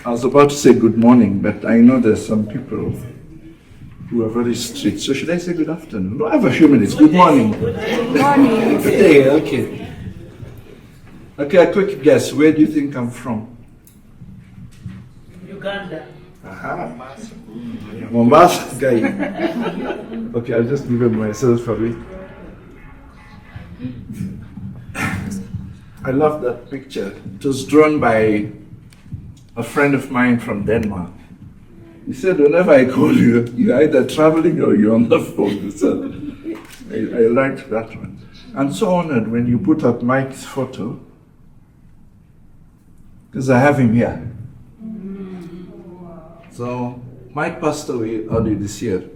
I was about to say good morning, but I know there's some people who are very strict. So should I say good afternoon? No, I have a few minutes. Good morning. Good morning. Good day, okay. Okay, a quick guess. Where do you think I'm from? Uganda. Aha. Mombasa guy. Okay, I'll just give it myself a bit. I love that picture. It was drawn by a friend of mine from Denmark. He said, whenever I call you, you're either traveling or you're on the phone. So I liked that one. I'm so honored when you put up Mike's photo, because I have him here. So Mike passed away early this year.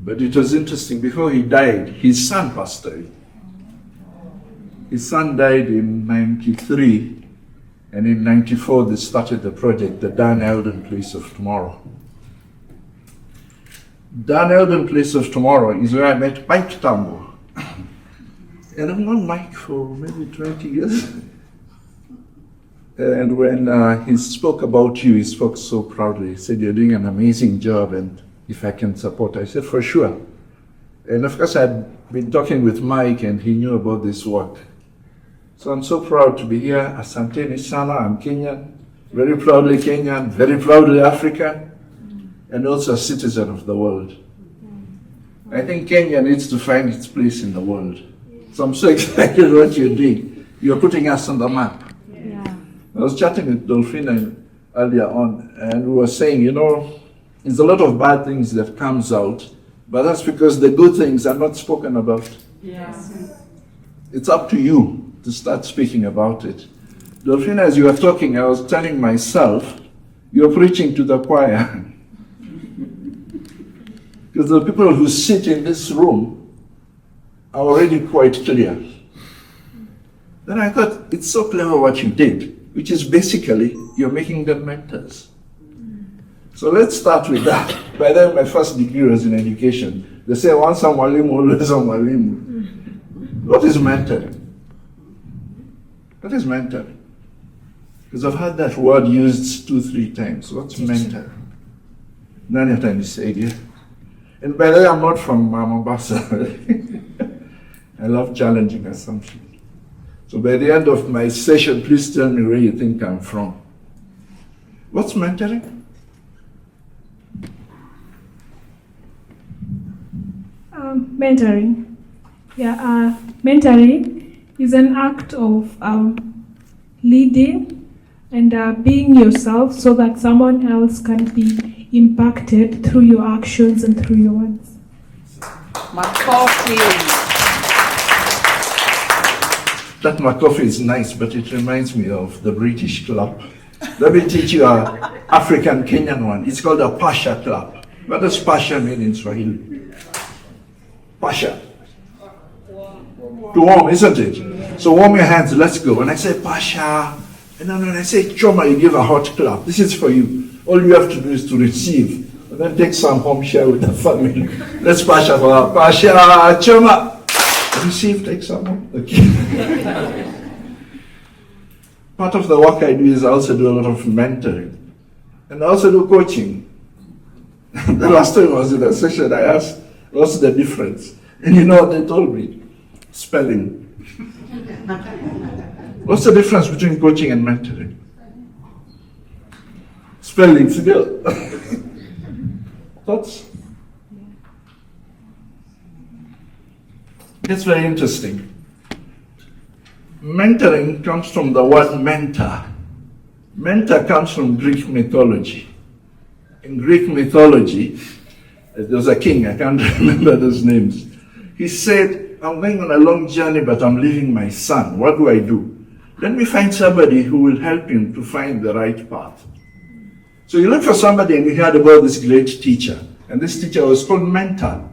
But it was interesting, before he died, his son passed away. His son died in 93, and in 94 they started the project, the Dan Eldon Place of Tomorrow. Dan Eldon Place of Tomorrow is where I met Mike Tambo. And I've known Mike for maybe 20 years. And when he spoke about you, he spoke so proudly. He said, you're doing an amazing job, and if I can support, I said, for sure. And of course, I'd been talking with Mike, and he knew about this work. So I'm so proud to be here. Asante sana, I'm Kenyan, very proudly Kenyan, very proudly African, and also a citizen of the world. I think Kenya needs to find its place in the world. So I'm so excited what you're doing. You're putting us on the map. I was chatting with Dolphina earlier on, and we were saying, you know, there's a lot of bad things that comes out, but that's because the good things are not spoken about. Yes. It's up to you to start speaking about it. Dolphina, as you were talking, I was telling myself, you're preaching to the choir. Because the people who sit in this room are already quite clear. Then I thought, it's so clever what you did, which is basically, you're making them mentors. So let's start with that. By then, my first degree was in education. They say, once a mwalimu, always a mwalimu. What is mentoring? What is mentoring? Because I've heard that word used 2-3 times. What's mentor? None of time you say it, yeah? And by the way, I'm not from Mombasa. I love challenging assumptions. So by the end of my session, please tell me where you think I'm from. What's mentoring? Mentoring. Yeah, mentoring is an act of leading and being yourself so that someone else can be impacted through your actions and through your words. That my coffee is nice, but it reminds me of the British club. Let me teach you an African Kenyan one. It's called a Pasha Club. What does Pasha mean in Swahili? Pasha. To warm, isn't it? So warm your hands, let's go. When I say Pasha, and then when I say Choma, you give a hot clap. This is for you. All you have to do is to receive. And then take some home share with the family. Let's Pasha for her. Pasha, Choma. Receive, take some home. Okay. Part of the work I do is I also do a lot of mentoring. And I also do coaching. The last time I was in a session, I asked, what's the difference? And you know what they told me? Spelling. What's the difference between coaching and mentoring? Spelling, still. Thoughts? It's very interesting. Mentoring comes from the word mentor. Mentor comes from Greek mythology. In Greek mythology, there was a king, I can't remember those names. He said, I'm going on a long journey, but I'm leaving my son. What do I do? Let me find somebody who will help him to find the right path. So you look for somebody and you heard about this great teacher. And this teacher was called Mentor.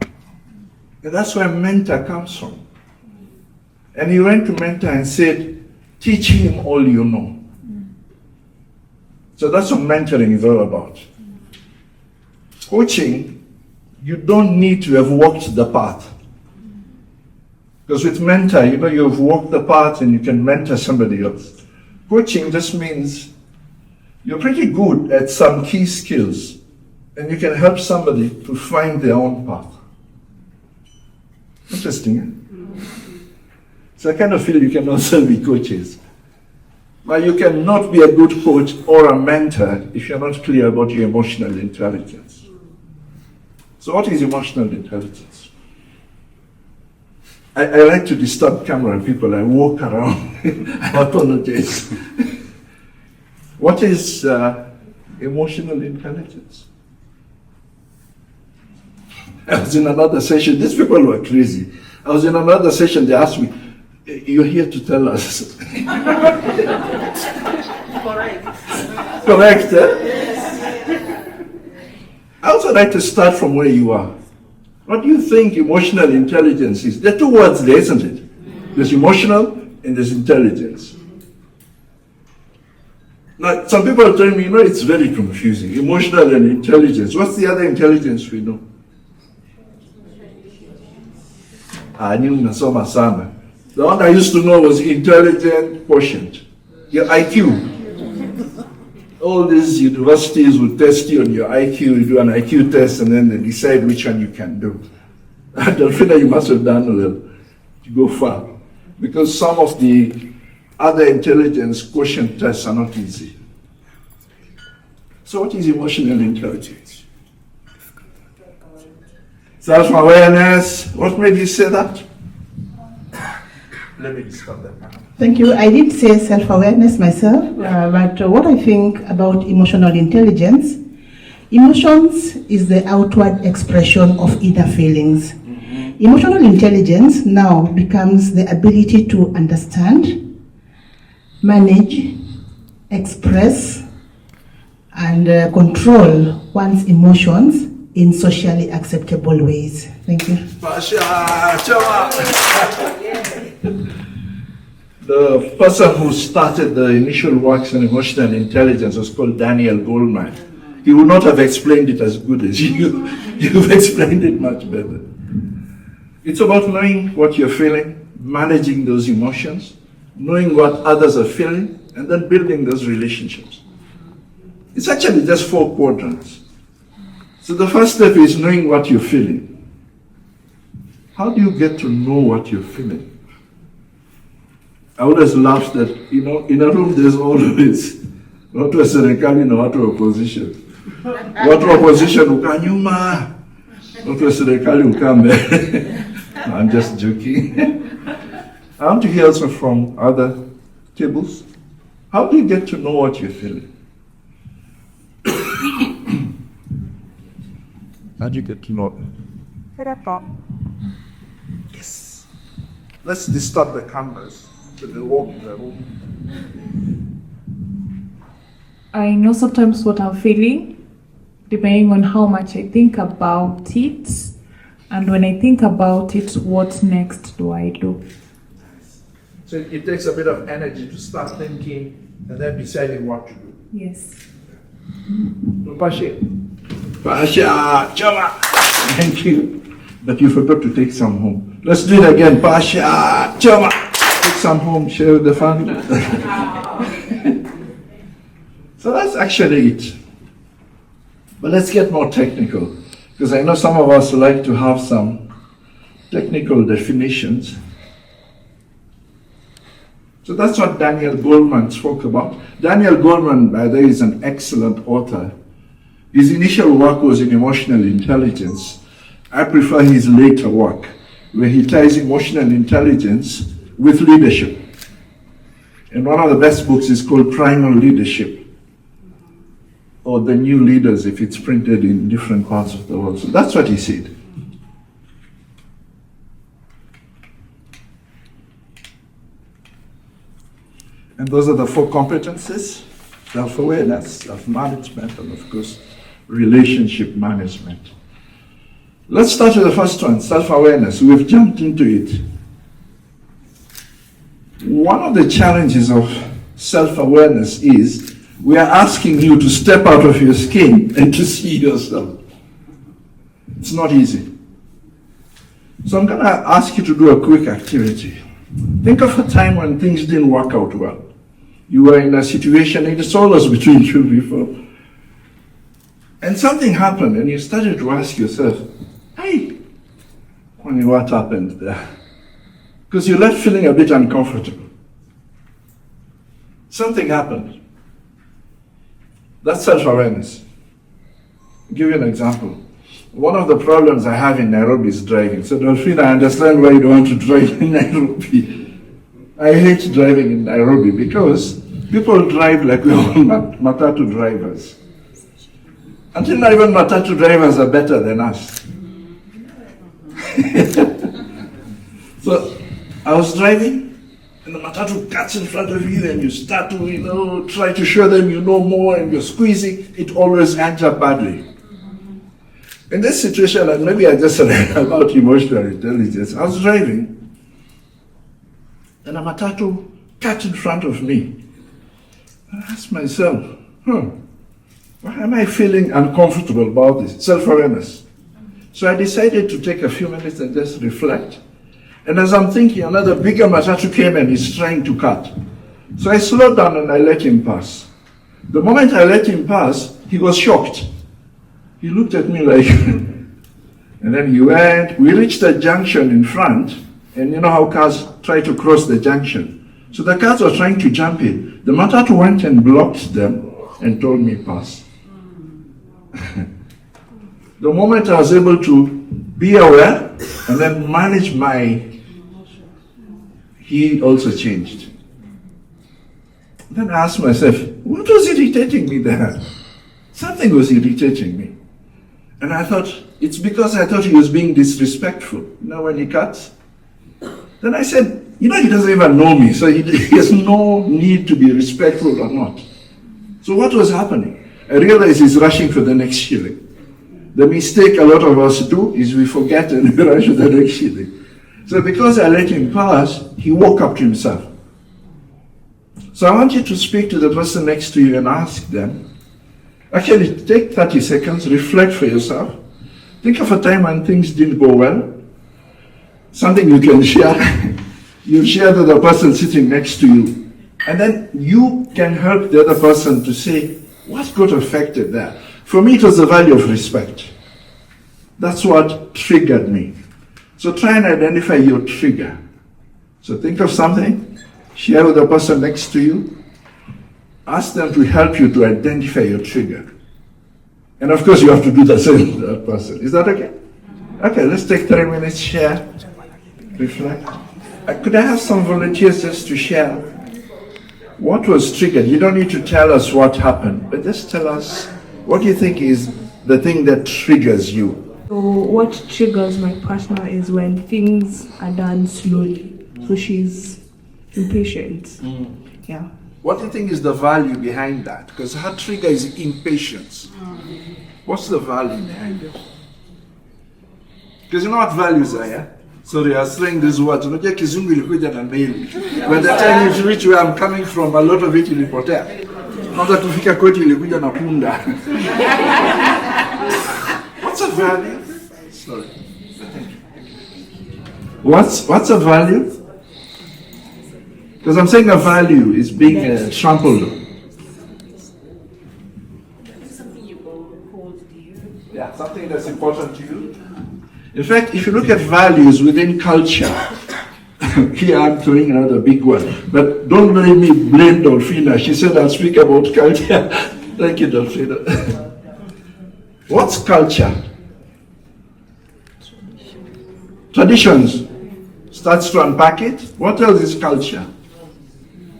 And that's where mentor comes from. And he went to mentor and said, teach him all you know. So that's what mentoring is all about. Coaching, you don't need to have walked the path. Because with mentor, you know, you've walked the path and you can mentor somebody else. Coaching just means you're pretty good at some key skills, and you can help somebody to find their own path. Interesting, eh? So I kind of feel you can also be coaches. But you cannot be a good coach or a mentor if you're not clear about your emotional intelligence. So what is emotional intelligence? I like to disturb camera people. I walk around. I apologize. What is emotional intelligence? I was in another session. These people were crazy. I was in another session. They asked me, "You're here to tell us." Correct. Correct, eh? I also like to start from where you are. What do you think emotional intelligence is? There are two words there, isn't it? There's emotional and there's intelligence. Now, some people are telling me, it's very confusing. Emotional and intelligence. What's the other intelligence we know? I knew Nasoma Sama. The one I used to know was intelligent quotient, your IQ. All these universities will test you on your IQ. You do an IQ test and then they decide which one you can do. I don't feel that you must have done well to go far. Because some of the other intelligence quotient tests are not easy. So what is emotional intelligence? Self-awareness. What made you say that? Let me stop that. Thank you. I did say self-awareness myself, but what I think about emotional intelligence, emotions is the outward expression of inner feelings. Emotional intelligence now becomes the ability to understand, manage, express, and control one's emotions in socially acceptable ways. Thank you. The person who started the initial works on emotional intelligence was called Daniel Goleman. He would not have explained it as good as you. You've explained it much better. It's about knowing what you're feeling, managing those emotions, knowing what others are feeling, and then building those relationships. It's actually just 4 quadrants. So the first step is knowing what you're feeling. How do you get to know what you're feeling? I always laugh that, in a room there's always watu wa serikali na watu wa opposition. Watu wa opposition ukaa nyuma, watu wa serikali ukaa mbele. No, I'm just joking. I want to hear also from other tables. How do you get to know what you're feeling? How do you get to know? Yes. Let's disturb the cameras. So they walk in the room. I know sometimes what I'm feeling, depending on how much I think about it, and when I think about it, what next do I do? So it takes a bit of energy to start thinking and then deciding what to do. Yes. Pasha, Chama. Thank you. But you forgot to take some home. Let's do it again. Pasha, Chama. Take some home, share with the family. So that's actually it. But let's get more technical, because I know some of us like to have some technical definitions. So that's what Daniel Goleman spoke about. Daniel Goleman, by the way, is an excellent author. His initial work was in emotional intelligence. I prefer his later work, where he ties emotional intelligence with leadership. And one of the best books is called Primal Leadership, or The New Leaders, if it's printed in different parts of the world. So that's what he said. And those are the 4 competencies: self-awareness, self-management, and of course, relationship management. Let's start with the first one, self-awareness. We've jumped into it. One of the challenges of self-awareness is we are asking you to step out of your skin and to see yourself. It's not easy. So I'm going to ask you to do a quick activity. Think of a time when things didn't work out well. You are in a situation, it is always between two people. And something happened, and you started to ask yourself, hey, what happened there? Because you left feeling a bit uncomfortable. Something happened. That's self-awareness. I'll give you an example. One of the problems I have in Nairobi is driving. So Dolphina, I understand why you don't want to drive in Nairobi. I hate driving in Nairobi because people drive like we're all matatu drivers. Until now, even matatu drivers are better than us. So I was driving, and the matatu cuts in front of you, and you start to, try to show them you know more, and you're squeezing. It always ends up badly. In this situation, and maybe I just read about emotional intelligence, I was driving, and a matatu cut in front of me. I asked myself, why am I feeling uncomfortable about this? Self-awareness. So I decided to take a few minutes and just reflect. And as I'm thinking, another bigger matatu came and he's trying to cut. So I slowed down and I let him pass. The moment I let him pass, he was shocked. He looked at me like, and then he went. We reached a junction in front, and you know how cars try to cross the junction. So the cars were trying to jump in. The matatu went and blocked them and told me pass. The moment I was able to be aware and then manage he also changed. Then I asked myself, what was irritating me there? Something was irritating me. And I thought, it's because I thought he was being disrespectful. When he cuts. Then I said, he doesn't even know me, so he has no need to be respectful or not. So what was happening? I realized he's rushing for the next shilling. The mistake a lot of us do is we forget and we rush for the next shilling. So because I let him pass, he woke up to himself. So I want you to speak to the person next to you and ask them, actually take 30 seconds, reflect for yourself. Think of a time when things didn't go well. Something you can share. You share to the person sitting next to you. And then you can help the other person to say, what got affected there? For me, it was the value of respect. That's what triggered me. So try and identify your trigger. So think of something, share with the person next to you, ask them to help you to identify your trigger. And of course, you have to do the same to that person. Is that okay? Okay, let's take 3 minutes, share, reflect. Could I have some volunteers just to share what was triggered? You don't need to tell us what happened, but just tell us what you think is the thing that triggers you. So what triggers my partner is when things are done slowly. So she's impatient. Yeah. What do you think is the value behind that? Because her trigger is impatience. What's the value behind it? Because you know what values are, yeah? Sorry, I was saying these words. By the time you reach where I'm coming from, a lot of it ilipotea. Kwanza tufika kwetu ilikuja na punda. What's a value? Sorry. What's a value? Because I'm saying a value is being trampled on. Something you hold dear. Yeah, something that's important to you. In fact, if you look at values within culture, here I'm throwing another big one, but don't let me blame Dolphina. She said I'll speak about culture. Thank you, Dolphina. What's culture? Traditions. Starts to unpack it. What else is culture?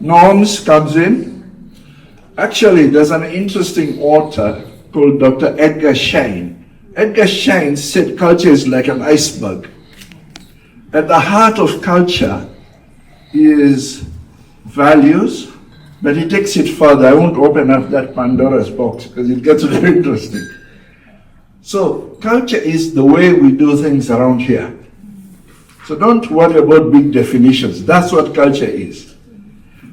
Norms comes in. Actually, there's an interesting author called Dr. Edgar Schein. Edgar Schein said culture is like an iceberg. At the heart of culture is values, but he takes it further. I won't open up that Pandora's box because it gets very interesting. So culture is the way we do things around here. So don't worry about big definitions. That's what culture is.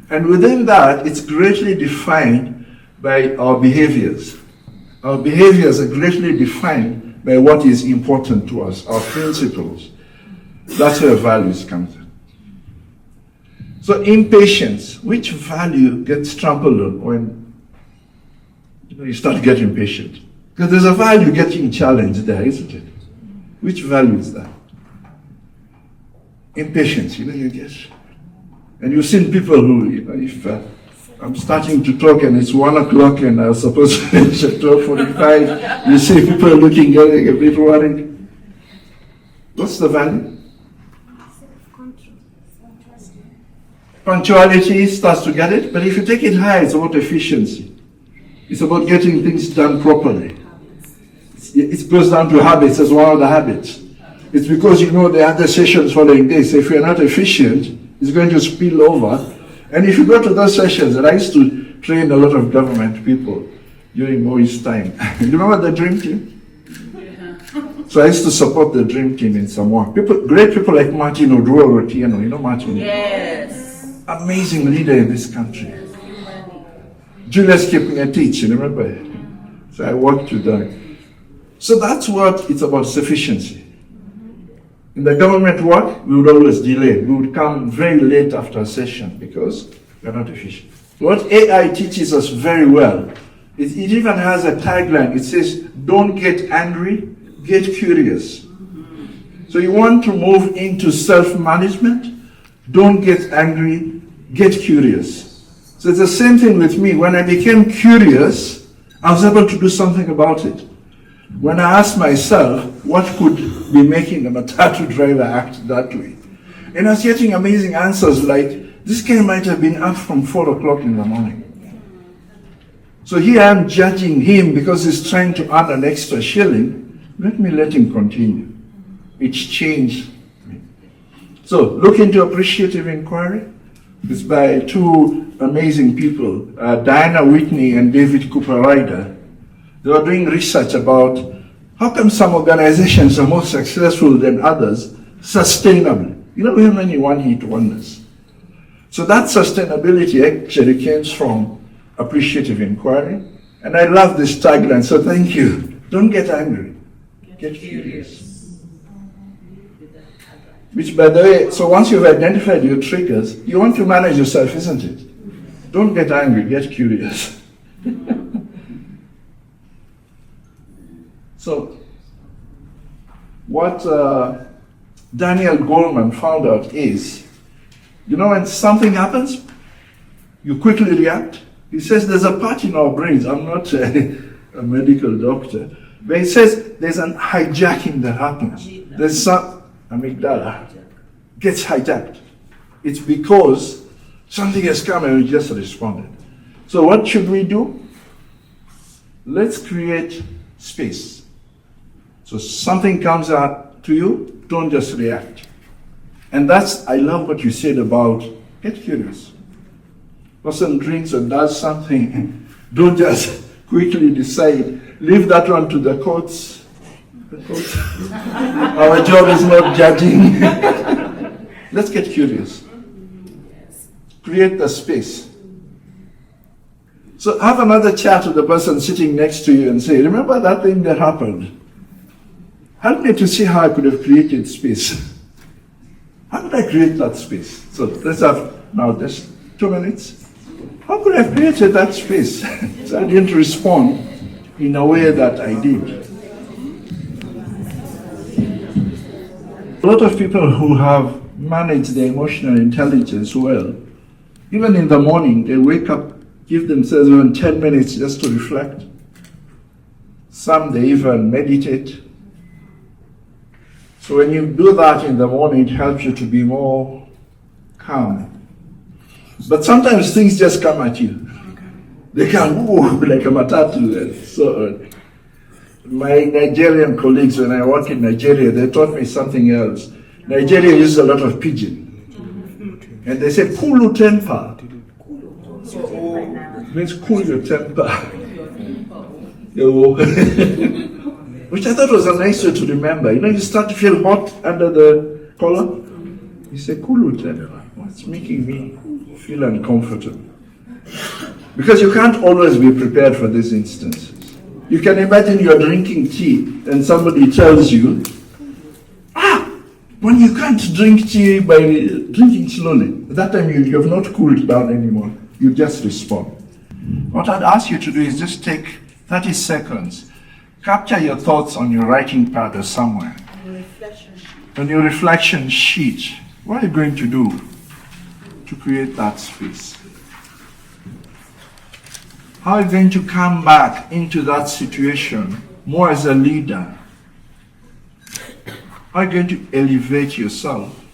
And within that, it's greatly defined by our behaviors. Our behaviors are greatly defined by what is important to us, our principles. That's where values come in. So impatience, which value gets trampled on when you start getting impatient? Because there's a value getting challenged there, isn't it? Which value is that? Impatience, you get. And you've seen people who, if I'm starting to talk and it's 1 o'clock and I was supposed to finish at 12:45, you see people looking getting a bit worried. What's the value? Punctuality starts to get it, but if you take it high, it's about efficiency. It's about getting things done properly. It goes down to habits as one of the habits. It's because you know the other sessions following this. If you're not efficient, it's going to spill over. And if you go to those sessions, and I used to train a lot of government people during Moi's time. You remember the Dream Team? So I used to support the Dream Team in Samoa. Great people like Martin Oduor-Otieno. You know Martin? Yes. Amazing leader in this country. Julius Kipngetich, you remember? So I worked with them. So that's what it's about, sufficiency. In the government work, we would always delay. We would come very late after a session because we're not efficient. What AI teaches us very well is it even has a tagline. It says, don't get angry, get curious. So you want to move into self-management, don't get angry, get curious. So it's the same thing with me. When I became curious, I was able to do something about it. When I asked myself, what could be making a matatu driver act that way? And I was getting amazing answers like, this guy might have been up from 4 o'clock in the morning. So here I am judging him because he's trying to earn an extra shilling. Let him continue. It's changed me. So look into appreciative inquiry. It's by two amazing people, Diana Whitney and David Cooper Ryder. They were doing research about how come some organizations are more successful than others sustainably. You know, we have many one-hit wonders. So that sustainability actually came from appreciative inquiry. And I love this tagline, so thank you. Don't get angry, get curious. Which, by the way, so once you've identified your triggers, you want to manage yourself, isn't it? Don't get angry, get curious. So, what Daniel Goleman found out is, when something happens, you quickly react. He says there's a part in our brains, I'm not a medical doctor, but he says there's an hijacking that happens. There's some amygdala gets hijacked. It's because something has come and we just responded. So what should we do? Let's create space. So something comes out to you, don't just react. And I love what you said about get curious. Person drinks or does something, don't just quickly decide. Leave that one to the courts. Our job is not judging. Let's get curious. Create the space. So have another chat with the person sitting next to you and say, remember that thing that happened? Help me to see how I could have created space. How could I create that space? So let's have now just 2 minutes. How could I have created that space? So I didn't respond in a way that I did. A lot of people who have managed their emotional intelligence well, even in the morning, they wake up, give themselves even 10 minutes just to reflect. Some, they even meditate. So when you do that in the morning, it helps you to be more calm. But sometimes things just come at you. They can move like a matatu. So my Nigerian colleagues, when I work in Nigeria, they taught me something else. Nigeria uses a lot of pidgin. And they say, cool temper. It means cool your temper. Which I thought was a nice way to remember. You start to feel hot under the collar. You say, cool temper. What's making me feel uncomfortable? Because you can't always be prepared for these instances. You can imagine you're drinking tea and somebody tells you, When you can't drink tea by drinking slowly, at that time you have not cooled down anymore. You just respond. What I'd ask you to do is just take 30 seconds. Capture your thoughts on your writing pad or somewhere. On your reflection sheet. What are you going to do to create that space? How are you going to come back into that situation more as a leader? How are you going to elevate yourself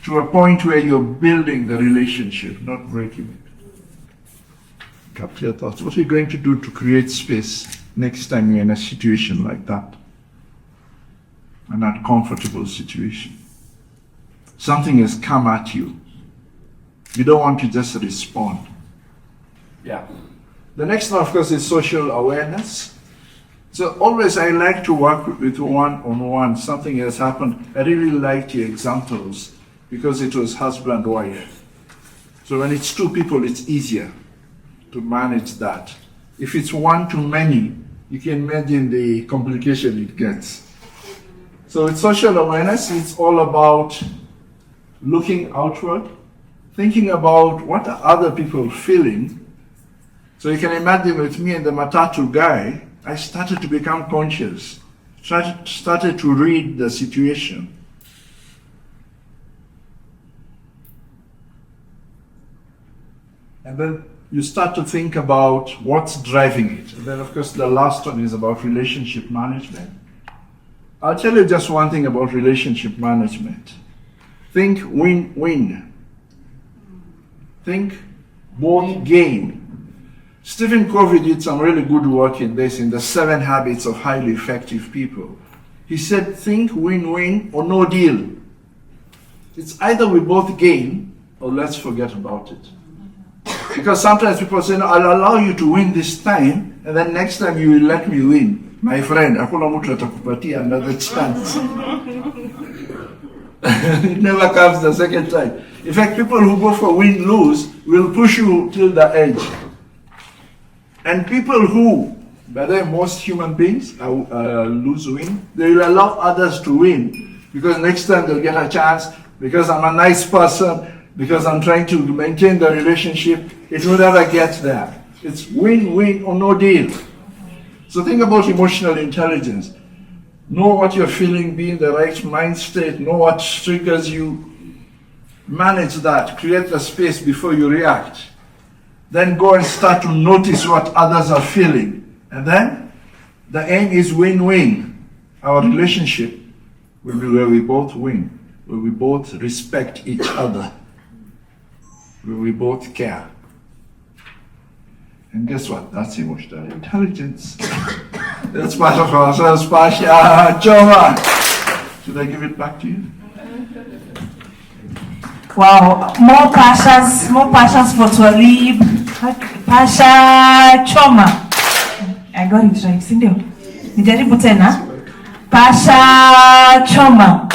to a point where you're building the relationship, not breaking it? Capture your thoughts. What are you going to do to create space next time you're in a situation like that? An uncomfortable situation. Something has come at you. You don't want to just respond. Yeah. The next one, of course, is social awareness. So always I like to work with one-on-one. Something has happened. I really liked your examples because it was husband, wife. So when it's two people, it's easier to manage that. If it's one too many, you can imagine the complication it gets. So with social awareness, it's all about looking outward, thinking about what are other people feeling. So you can imagine with me and the Matatu guy, I started to become conscious, started to read the situation. And then you start to think about what's driving it. And then of course the last one is about relationship management. I'll tell you just one thing about relationship management. Think win-win. Think both gain. Stephen Covey did some really good work in this, in the 7 habits of highly effective people. He said, think win-win or no deal. It's either we both gain or let's forget about it. Because sometimes people say, no, I'll allow you to win this time, and then next time you will let me win. My friend, hakuna mtu atakupatia another chance. It never comes the second time. In fact, people who go for win-lose will push you till the edge. And people who, by the way, most human beings lose-win, they will allow others to win. Because next time they'll get a chance, because I'm a nice person, because I'm trying to maintain the relationship, it will never get there. It's win-win or no deal. So think about emotional intelligence. Know what you're feeling, be in the right mind state, know what triggers you, manage that, create the space before you react. Then go and start to notice what others are feeling. And then the aim is win-win. Our relationship will be where we both win, where we both respect each other, where we both care. And guess what? That's emotional intelligence. That's part of ourselves, Pasha Choma. Should I give it back to you? Wow, more passions for Twalib. Pasha Choma. I got it right, sindio? Nijaribu tena. Pasha Choma.